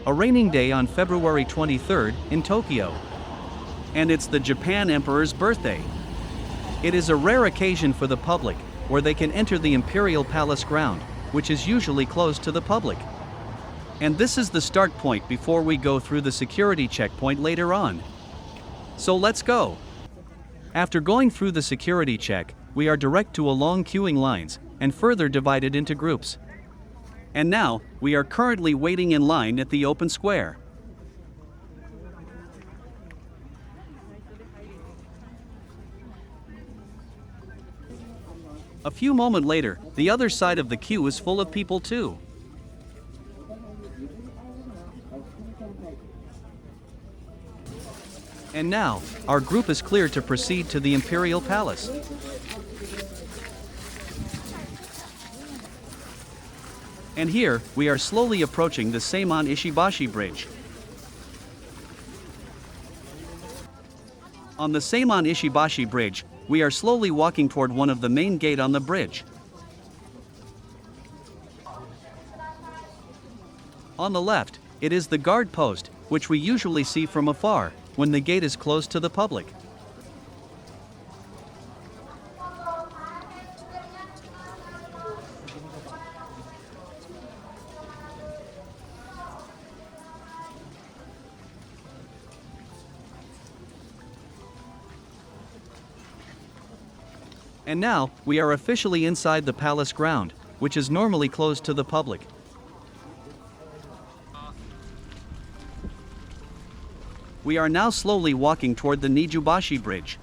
a raining day on February 23rd in Tokyo. And it's the Japan Emperor's birthday. It is a rare occasion for the public, where they can enter the Imperial Palace ground, which is usually closed to the public. And this is the start point before we go through the security checkpoint later on. So let's go. After going through the security check, we are direct to a long queuing lines, and further divided into groups. And now, we are currently waiting in line at the open square. A few moments later, the other side of the queue is full of people too. And now, our group is clear to proceed to the Imperial Palace. And here, we are slowly approaching the Seimon Ishibashi Bridge. On the Seimon Ishibashi Bridge, we are slowly walking toward one of the main gates on the bridge. On the left, it is the guard post, which we usually see from afar, when the gate is closed to the public. And now, we are officially inside the palace ground, which is normally closed to the public. We are now slowly walking toward the Nijubashi Bridge.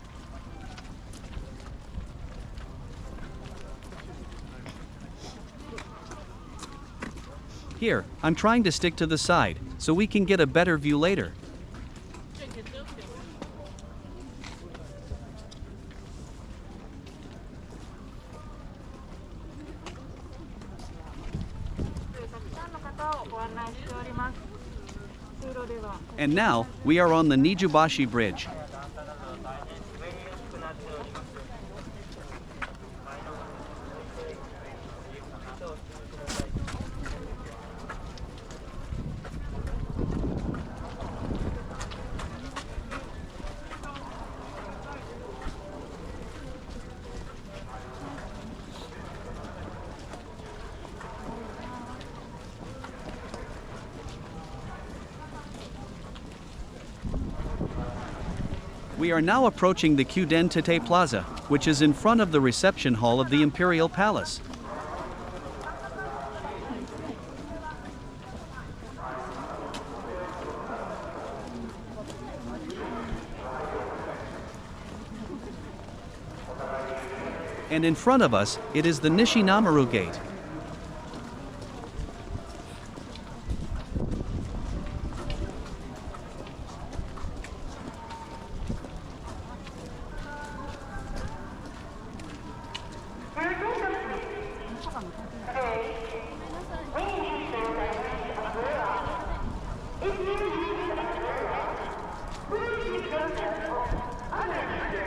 Here, I'm trying to stick to the side, so we can get a better view later. And now, we are on the Nijubashi Bridge. We are now approaching the Kyuden Tete Plaza, which is in front of the reception hall of the Imperial Palace. And in front of us, it is the Nishinamaru Gate.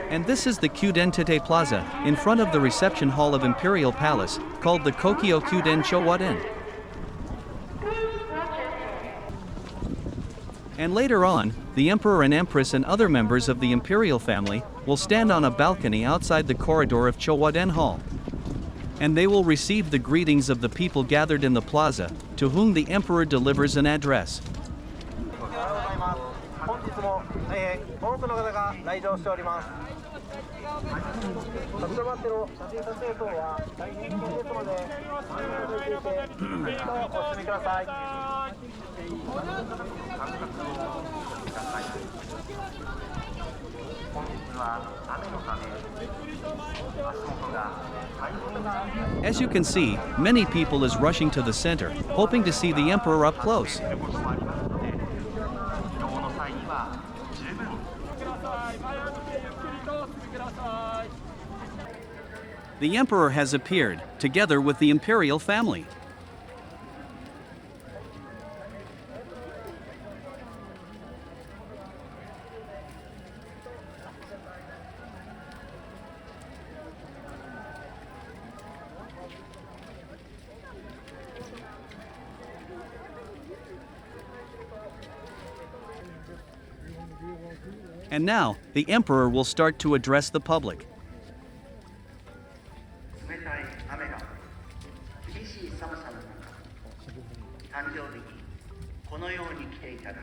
And this is the Kyuden Tete Plaza, in front of the reception hall of Imperial Palace, called the Kokyo Kyuden Showaden. And later on, the Emperor and Empress and other members of the Imperial family will stand on a balcony outside the corridor of Chowaden Hall. And they will receive the greetings of the people gathered in the plaza, to whom the Emperor delivers an address. As you can see, many people is rushing to the center, hoping to see the Emperor up close. The Emperor has appeared, together with the Imperial family. And now, the emperor will start to address the public. 冷たい雨が厳しい寒さの中、誕生日にこのように来ていただき、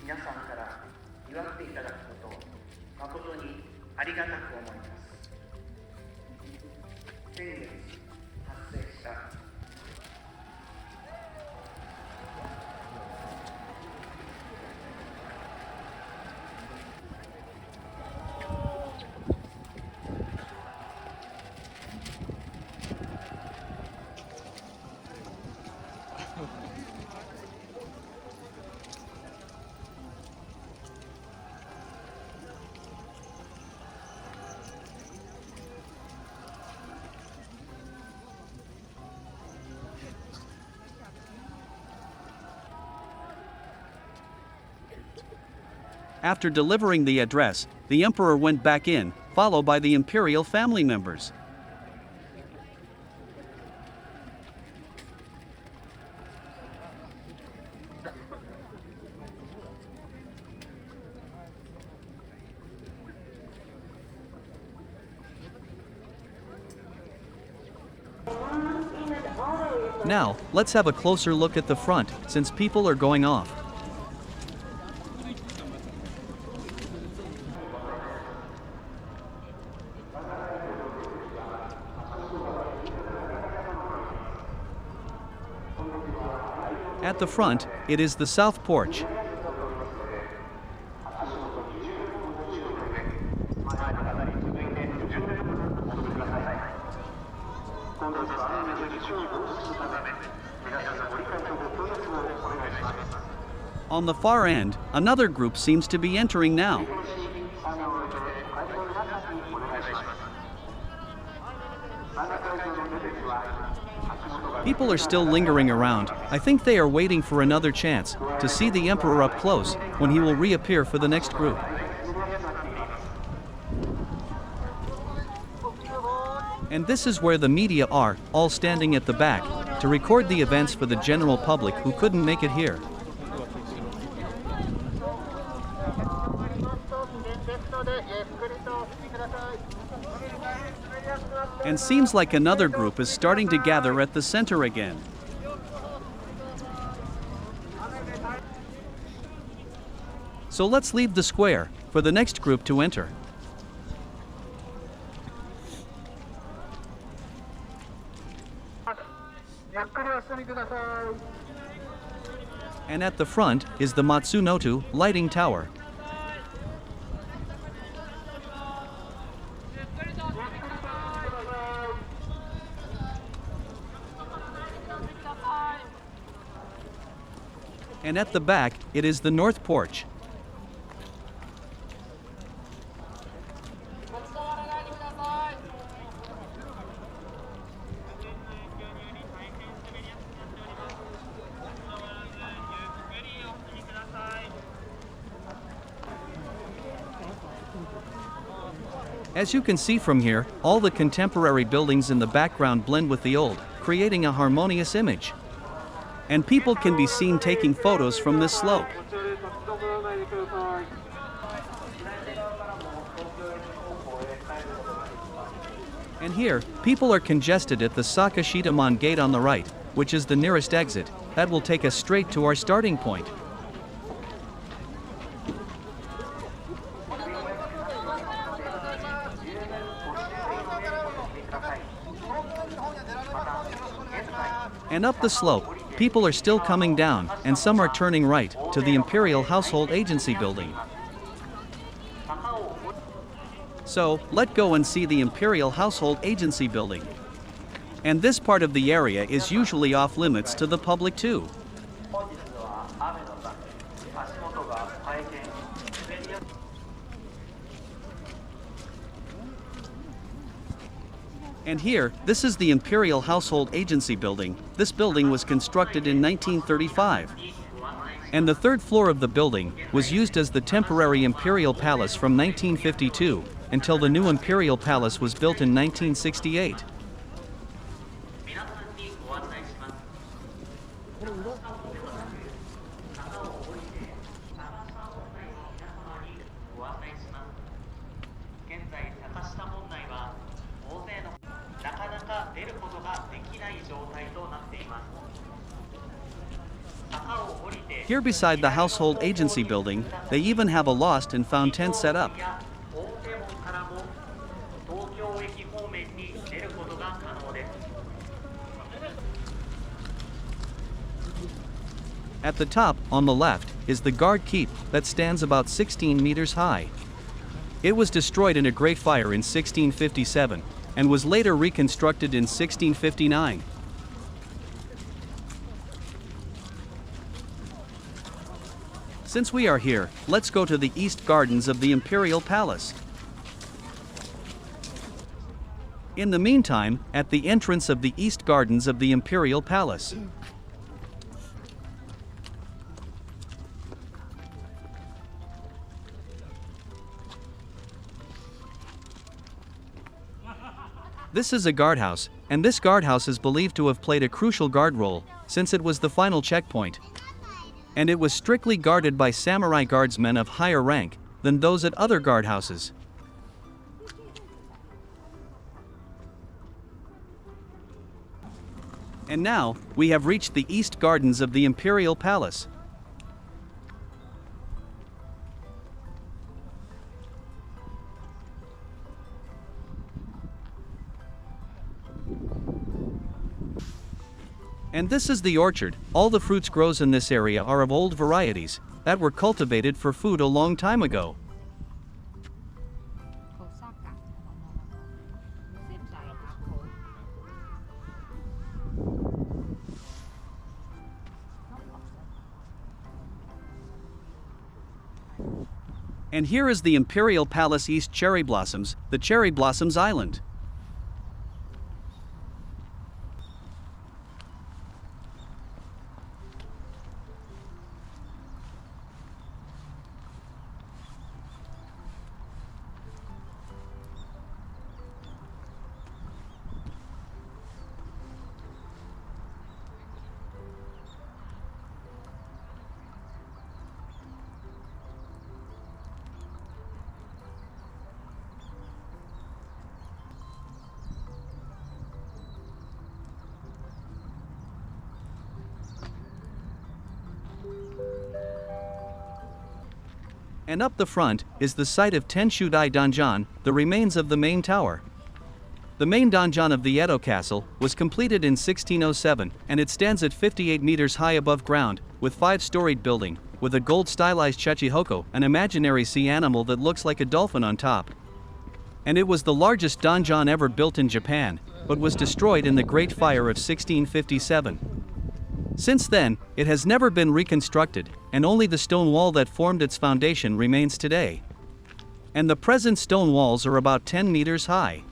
皆さんから祝っていただくことを誠にありがたく思います。先月発生したAfter delivering the address, the emperor went back in, followed by the imperial family members. Now, let's have a closer look at the front, since people are going off. At the front, it is the south porch. On the far end, another group seems to be entering now. People are still lingering around. I think they are waiting for another chance to see the emperor up close when he will reappear for the next group. And this is where the media are, all standing at the back, to record the events for the general public who couldn't make it here. And seems like another group is starting to gather at the center again. So let's leave the square for the next group to enter. And at the front is the Matsunoto lighting tower. And at the back, it is the north porch. As you can see from here, all the contemporary buildings in the background blend with the old, creating a harmonious image. And people can be seen taking photos from this slope. And here, people are congested at the Sakashitaman gate on the right, which is the nearest exit. That will take us straight to our starting point. And up the slope, people are still coming down, and some are turning right, to the Imperial Household Agency building. So, let's go and see the Imperial Household Agency building. And this part of the area is usually off limits to the public too. And here, this is the Imperial Household Agency building. This building was constructed in 1935. And the third floor of the building was used as the temporary Imperial Palace from 1952 until the new Imperial Palace was built in 1968. Here beside the household agency building, they even have a lost and found tent set up. At the top, on the left, is the guard keep that stands about 16 meters high. It was destroyed in a great fire in 1657 and was later reconstructed in 1659. Since we are here, let's go to the East Gardens of the Imperial Palace. In the meantime, at the entrance of the East Gardens of the Imperial Palace. This is a guardhouse, and this guardhouse is believed to have played a crucial guard role, since it was the final checkpoint. And it was strictly guarded by samurai guardsmen of higher rank than those at other guardhouses. And now, we have reached the East Gardens of the Imperial Palace. And this is the orchard. All the fruits grows in this area are of old varieties that were cultivated for food a long time ago. And here is the Imperial Palace East Cherry Blossoms, the Cherry Blossoms Island. And up the front is the site of Tenshudai Donjon, the remains of the main tower. The main donjon of the Edo Castle was completed in 1607, and it stands at 58 meters high above ground, with 5-storied building, with a gold stylized chechihoko, an imaginary sea animal that looks like a dolphin on top. And it was the largest donjon ever built in Japan, but was destroyed in the Great Fire of 1657. Since then, it has never been reconstructed, and only the stone wall that formed its foundation remains today. And the present stone walls are about 10 meters high.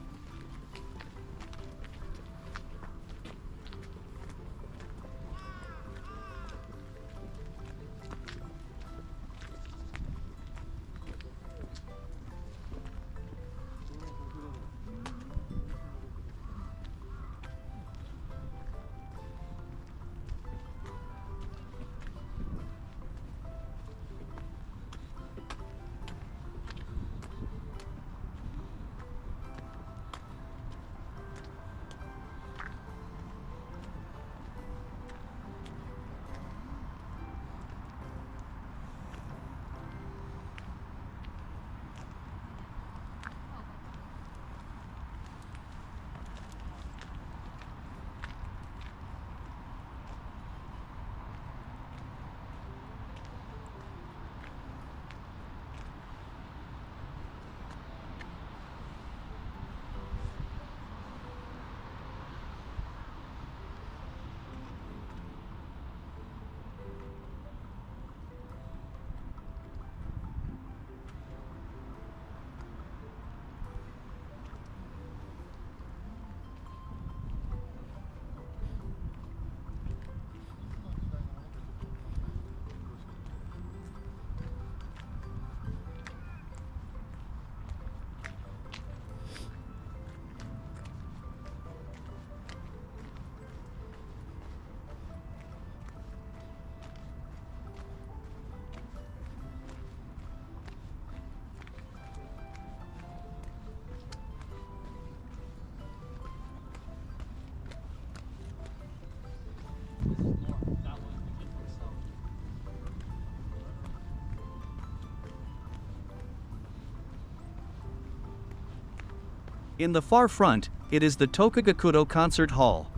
In the far front, it is the Tokugakudo Concert Hall.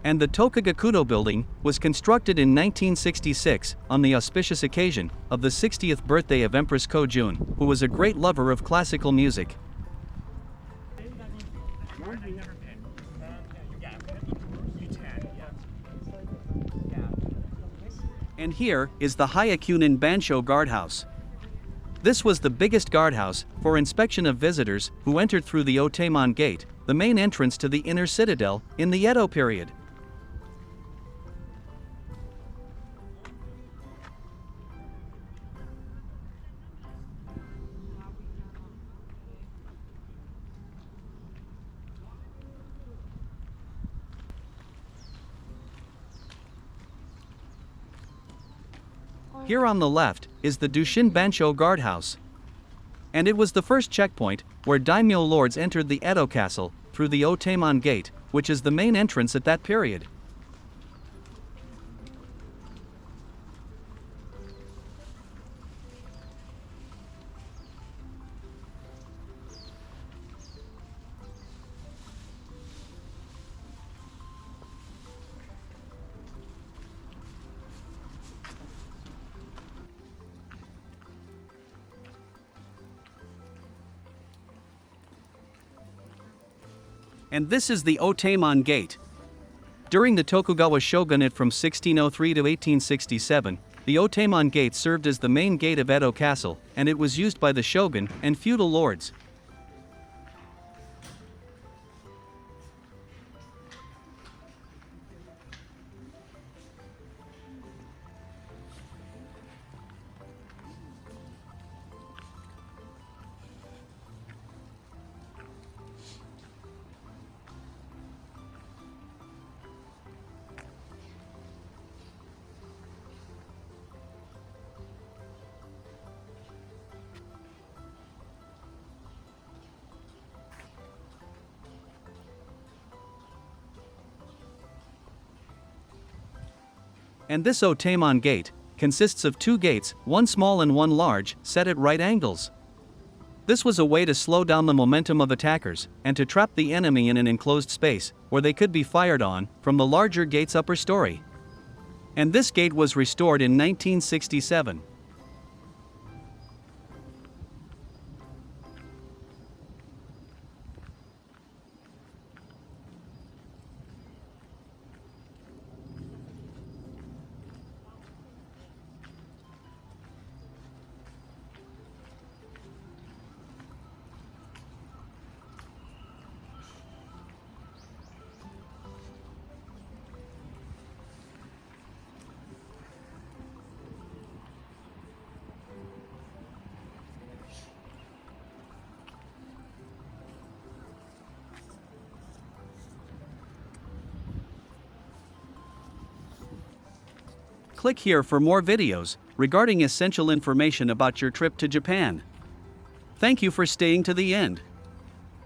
And the Tokugakudo building was constructed in 1966 on the auspicious occasion of the 60th birthday of Empress Kojun, who was a great lover of classical music. And here is the Hyakunin Bansho guardhouse. This was the biggest guardhouse for inspection of visitors who entered through the Otemon Gate, the main entrance to the inner citadel, in the Edo period. Here on the left is the Dushin Bansho guardhouse. And it was the first checkpoint where daimyo lords entered the Edo castle through the Otemon Gate, which is the main entrance at that period. And this is the Otemon Gate. During the Tokugawa shogunate from 1603 to 1867, the Otemon Gate served as the main gate of Edo Castle, and it was used by the shogun and feudal lords. And this Otemon Gate consists of two gates, one small and one large, set at right angles. This was a way to slow down the momentum of attackers and to trap the enemy in an enclosed space where they could be fired on from the larger gate's upper story. And this gate was restored in 1967. Click here for more videos regarding essential information about your trip to Japan. Thank you for staying to the end.